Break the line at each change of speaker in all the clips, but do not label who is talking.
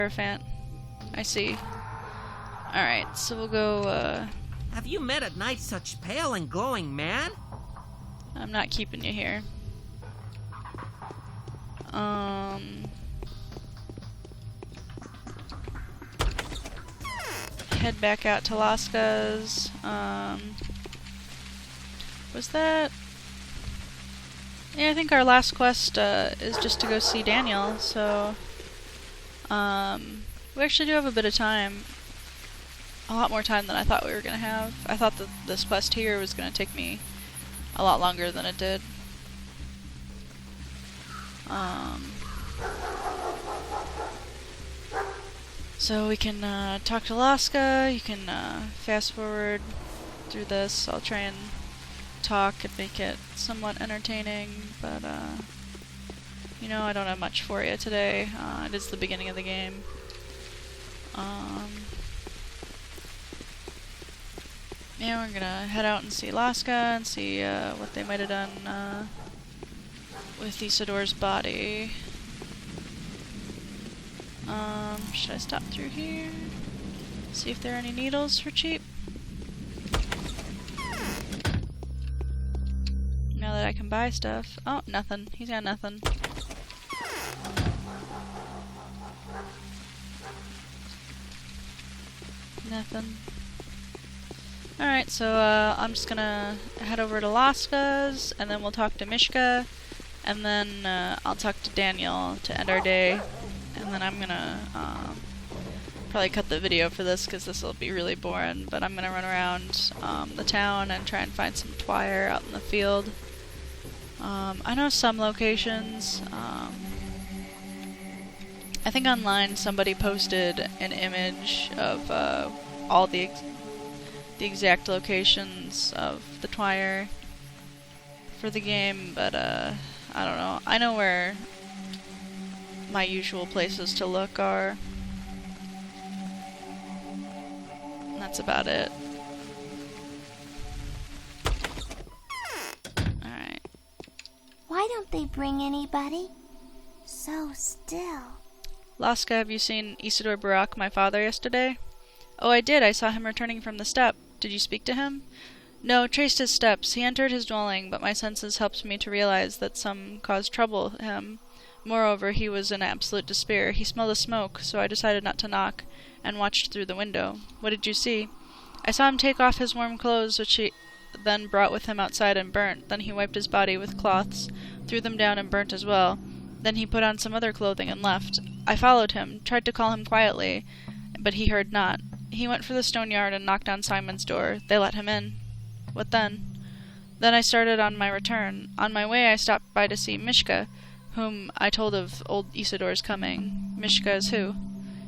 Hierophant. I see. Alright, so we'll go,
Have you met a knight such pale and glowing man?
I'm not keeping you here. Head back out to Laska's. Was that... Yeah, I think our last quest is just to go see Daniel, so... we actually do have a bit of time. A lot more time than I thought we were gonna have. I thought that this quest here was gonna take me a lot longer than it did. So we can talk to Laska, you can fast forward through this. I'll try and talk and make it somewhat entertaining, but you know, I don't have much for you today. It is the beginning of the game. Yeah, we're gonna head out and see Laska and see what they might have done with Isodor's body. Should I stop through here? See if there are any needles for cheap? Now that I can buy stuff. Oh, nothing. He's got nothing. Nothing. Alright, so I'm just gonna head over to Laska's, and then we'll talk to Mishka, and then I'll talk to Daniel to end our day, and then I'm gonna probably cut the video for this because this will be really boring, but I'm gonna run around the town and try and find some twire out in the field. I know some locations. I think online somebody posted an image of all the exact locations of the twire for the game, but I don't know. I know where my usual places to look are. And that's about it. Alright.
Why don't they bring anybody? So still.
Laska, have you seen Isidore Burakh, my father, yesterday? Oh, I did. I saw him returning from the steppe. Did you speak to him? No, traced his steps. He entered his dwelling, but my senses helped me to realize that some caused trouble him. Moreover, he was in absolute despair. He smelled a smoke, so I decided not to knock, and watched through the window. What did you see? I saw him take off his warm clothes, which he then brought with him outside and burnt. Then he wiped his body with cloths, threw them down and burnt as well. Then he put on some other clothing and left. I followed him, tried to call him quietly, but he heard not. He went for the stone yard and knocked on Simon's door. They let him in. What then? Then I started on my return. On my way I stopped by to see Mishka, whom I told of old Isidore's coming. Mishka is who?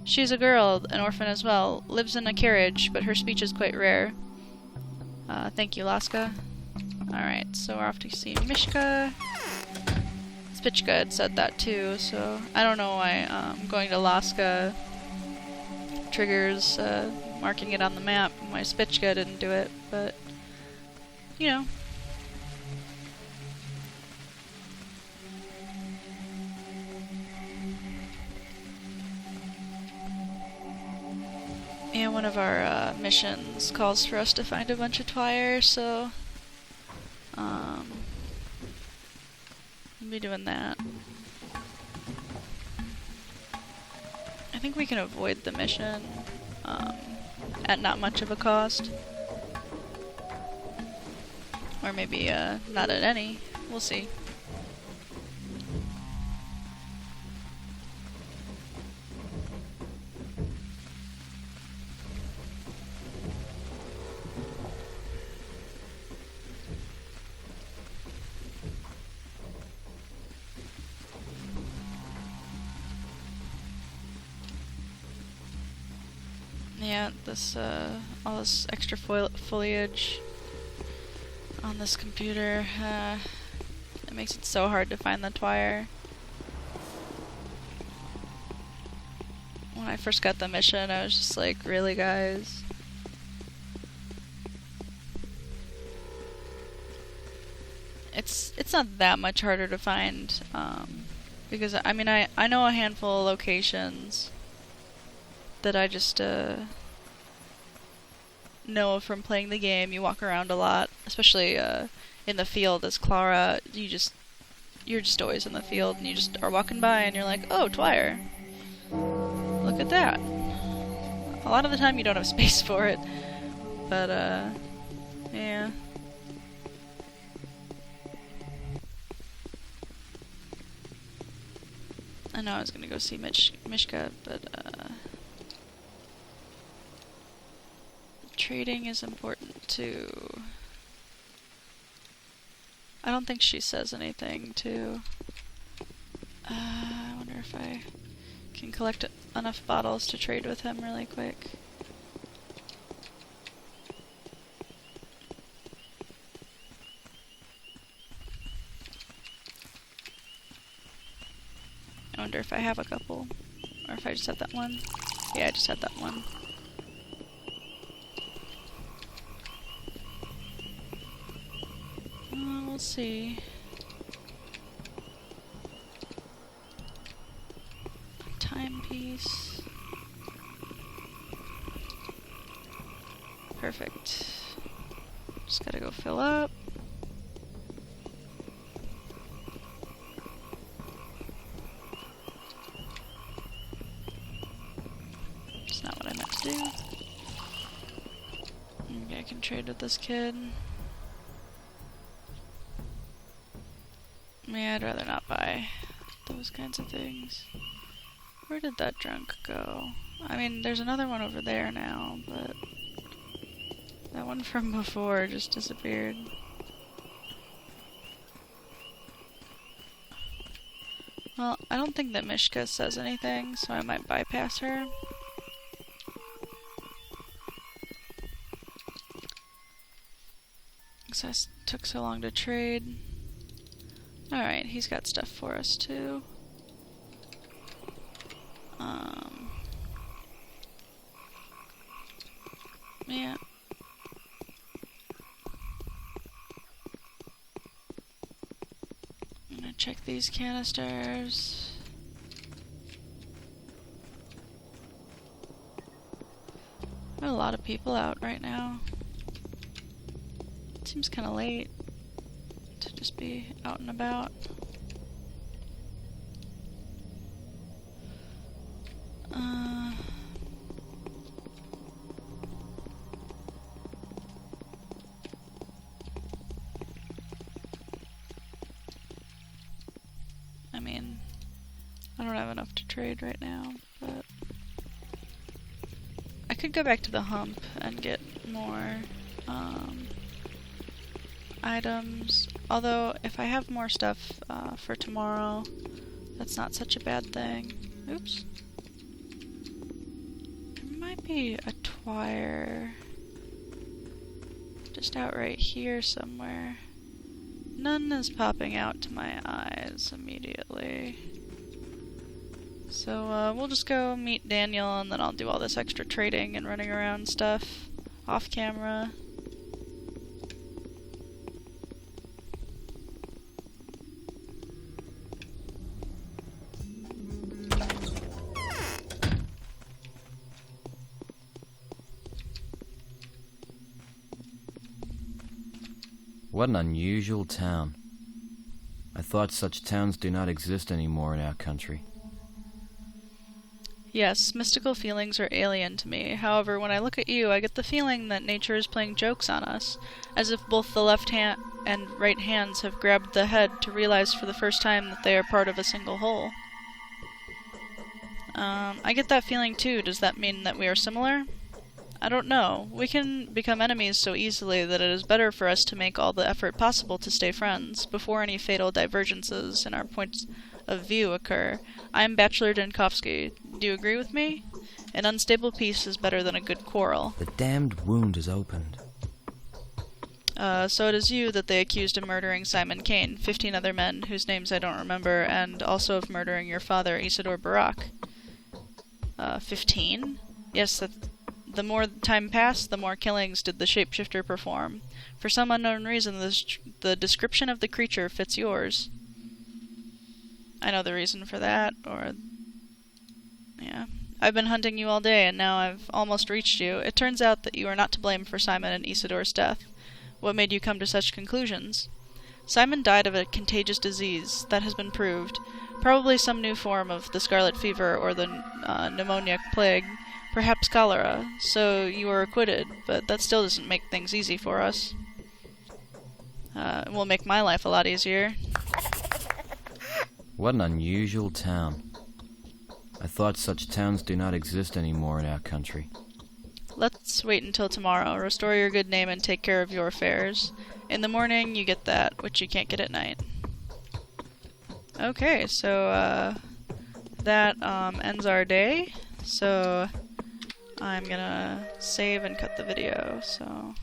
She is a girl, an orphan as well, lives in a carriage, but her speech is quite rare. Thank you, Laska. Alright, so we're off to see Mishka. Spichka had said that too, so I don't know why going to Laska triggers marking it on the map. My Spichka didn't do it, but you know. Yeah, one of our missions calls for us to find a bunch of twire, so we'll be doing that. I think we can avoid the mission at not much of a cost. Or maybe not at any. We'll see. Yeah, this all this extra foliage on this computer, it makes it so hard to find the twire. When I first got the mission, I was just like, really, guys? It's not that much harder to find, because I mean I know a handful of locations that I just know from playing the game. You walk around a lot, especially in the field as Clara. You're just always in the field, and you just are walking by, and you're like, oh, Dwyer. Look at that. A lot of the time you don't have space for it, but yeah. I know I was gonna go see Mishka, but trading is important too. I don't think she says anything too. I wonder if I can collect enough bottles to trade with him really quick. I wonder if I have a couple, or if I just had that one. Yeah, I just had that one. We'll see. Timepiece. Perfect. Just gotta go fill up. It's not what I meant to do. Okay, I can trade with this kid. Yeah, I'd rather not buy those kinds of things. Where did that drunk go? I mean, there's another one over there now, but that one from before just disappeared. Well, I don't think that Mishka says anything, so I might bypass her. Because I took so long to trade. Alright, he's got stuff for us too. Yeah. I'm gonna check these canisters. There are a lot of people out right now. It seems kind of late to just be out and about. I mean, I don't have enough to trade right now, but I could go back to the hump and get more items. Although, if I have more stuff for tomorrow, that's not such a bad thing. Oops. There might be a Dwyer just out right here somewhere. None is popping out to my eyes immediately. So we'll just go meet Daniel, and then I'll do all this extra trading and running around stuff off camera.
What an unusual town. I thought such towns do not exist anymore in our country.
Yes, mystical feelings are alien to me. However, when I look at you, I get the feeling that nature is playing jokes on us, as if both the left hand and right hands have grabbed the head to realize for the first time that they are part of a single whole. I get that feeling too. Does that mean that we are similar? I don't know. We can become enemies so easily that it is better for us to make all the effort possible to stay friends, before any fatal divergences in our points of view occur. I am Bachelor Dinkowski. Do you agree with me? An unstable peace is better than a good quarrel.
The damned wound is opened.
So it is you that they accused of murdering Simon Kane, 15 other men, whose names I don't remember, and also of murdering your father, Isidore Burakh. 15? Yes, the more time passed, the more killings did the shapeshifter perform. For some unknown reason, the description of the creature fits yours. I know the reason for that, or... yeah. I've been hunting you all day, and now I've almost reached you. It turns out that you are not to blame for Simon and Isidore's death. What made you come to such conclusions? Simon died of a contagious disease that has been proved, probably some new form of the scarlet fever or the pneumoniac plague, perhaps cholera, so you were acquitted, but that still doesn't make things easy for us. It will make my life a lot easier.
What an unusual town. I thought such towns do not exist anymore in our country.
Let's wait until tomorrow. Restore your good name and take care of your affairs. In the morning, you get that, which you can't get at night. Okay, so, that, ends our day. So, I'm gonna save and cut the video, so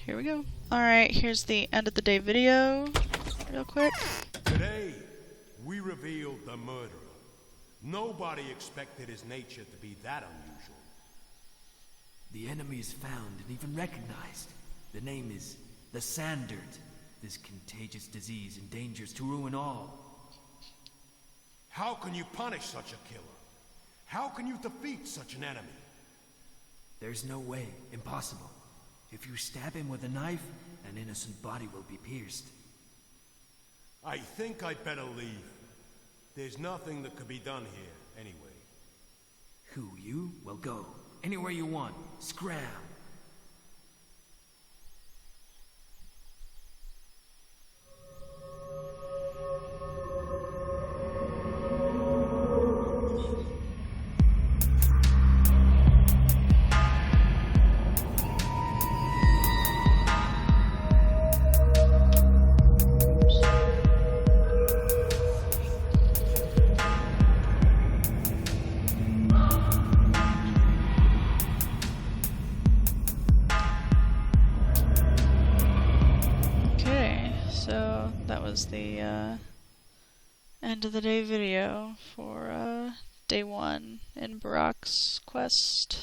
here we go. Alright, here's the end of the day video, real quick.
Today, we revealed the murderer. Nobody expected his nature to be that unusual.
The enemy is found and even recognized. The name is the Sandert. This contagious disease endangers to ruin all.
How can you punish such a killer? How can you defeat such an enemy?
There's no way. Impossible. If you stab him with a knife, an innocent body will be pierced.
I think I'd better leave. There's nothing that could be done here, anyway.
Who, you? Well, go. Anywhere you want. Scram.
So that was the end of the day video for day 1 in Burakh's quest.